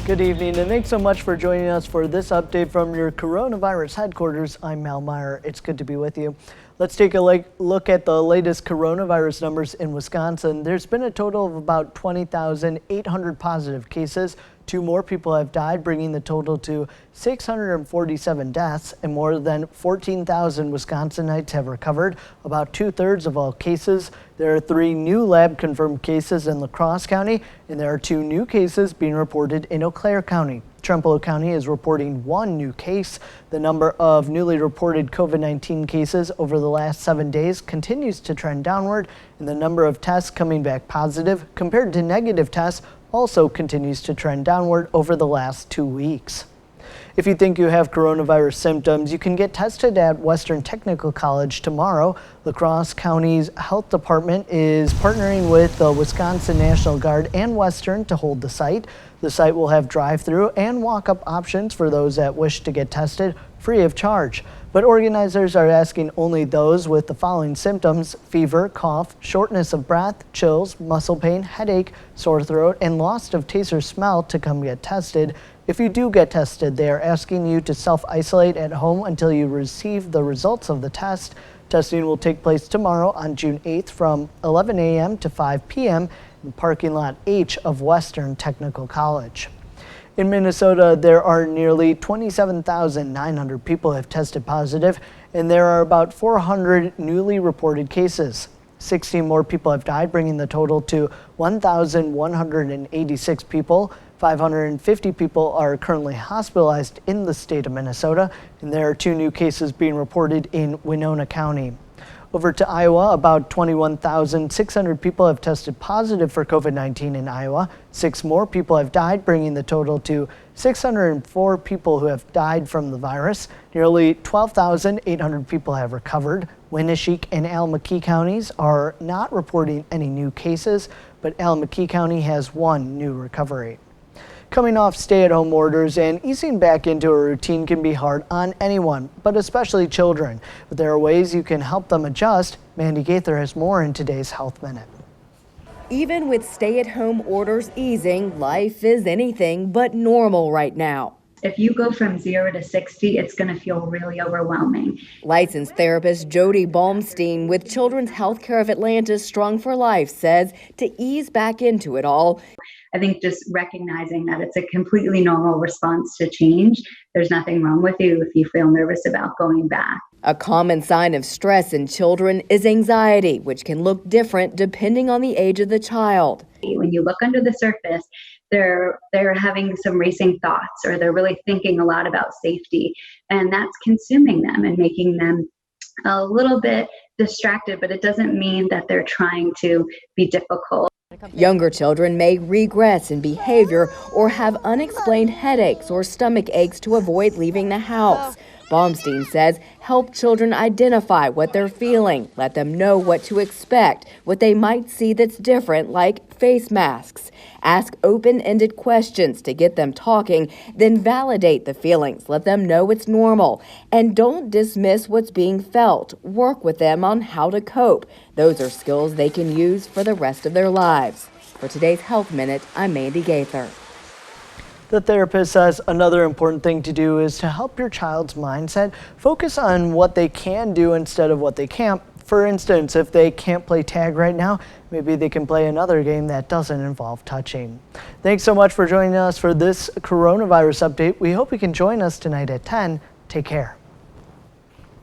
Good evening, and thanks so much for joining us for this update from your coronavirus headquarters. I'm Mal Meyer. It's good to be with you. Let's take a look at the latest coronavirus numbers in Wisconsin. There's been a total of about 20,800 positive cases. 2 more people have died, bringing the total to 647 deaths, and more than 14,000 Wisconsinites have recovered, about 2/3 of all cases. There are 3 new lab-confirmed cases in La Crosse County, and there are 2 new cases being reported in Eau Claire County. Trempealeau County is reporting 1 new case. The number of newly reported COVID-19 cases over the last 7 days continues to trend downward, and the number of tests coming back positive compared to negative tests also continues to trend downward over the last 2 weeks. If you think you have coronavirus symptoms, you can get tested at Western Technical College tomorrow. La Crosse County's health department is partnering with the Wisconsin National Guard and Western to hold the site. The site will have drive-through and walk-up options for those that wish to get tested free of charge. But organizers are asking only those with the following symptoms: fever, cough, shortness of breath, chills, muscle pain, headache, sore throat, and loss of taste or smell to come get tested. If you do get tested, they are asking you to self-isolate at home until you receive the results of the test. Testing will take place tomorrow on June 8th from 11 a.m. to 5 p.m. in parking lot H of Western Technical College. In Minnesota, there are nearly 27,900 people have tested positive, and there are about 400 newly reported cases. 16 more people have died, bringing the total to 1,186 people. 550 people are currently hospitalized in the state of Minnesota, and there are 2 new cases being reported in Winona County. Over to Iowa, about 21,600 people have tested positive for COVID-19 in Iowa. 6 more people have died, bringing the total to 604 people who have died from the virus. Nearly 12,800 people have recovered. Winneshiek and Allamakee counties are not reporting any new cases, but Allamakee County has 1 new recovery. Coming off stay-at-home orders and easing back into a routine can be hard on anyone, but especially children. But there are ways you can help them adjust. Mandy Gaither has more in today's Health Minute. Even with stay-at-home orders easing, life is anything but normal right now. If you go from 0 to 60, it's going to feel really overwhelming. Licensed therapist Jody Baumstein with Children's Healthcare of Atlanta's Strong for Life says to ease back into it all. I think just recognizing that it's a completely normal response to change. There's nothing wrong with you if you feel nervous about going back. A common sign of stress in children is anxiety, which can look different depending on the age of the child. When you look under the surface, they're having some racing thoughts, or they're really thinking a lot about safety, and that's consuming them and making them a little bit distracted, but it doesn't mean that they're trying to be difficult. Younger children may regress in behavior or have unexplained headaches or stomach aches to avoid leaving the house. Baumstein says help children identify what they're feeling, let them know what to expect, what they might see that's different, like face masks. Ask open-ended questions to get them talking, then validate the feelings, let them know it's normal. And don't dismiss what's being felt. Work with them on how to cope. Those are skills they can use for the rest of their lives. For today's Health Minute, I'm Mandy Gaither. The therapist says another important thing to do is to help your child's mindset focus on what they can do instead of what they can't. For instance, if they can't play tag right now, maybe they can play another game that doesn't involve touching. Thanks so much for joining us for this coronavirus update. We hope you can join us tonight at 10. Take care.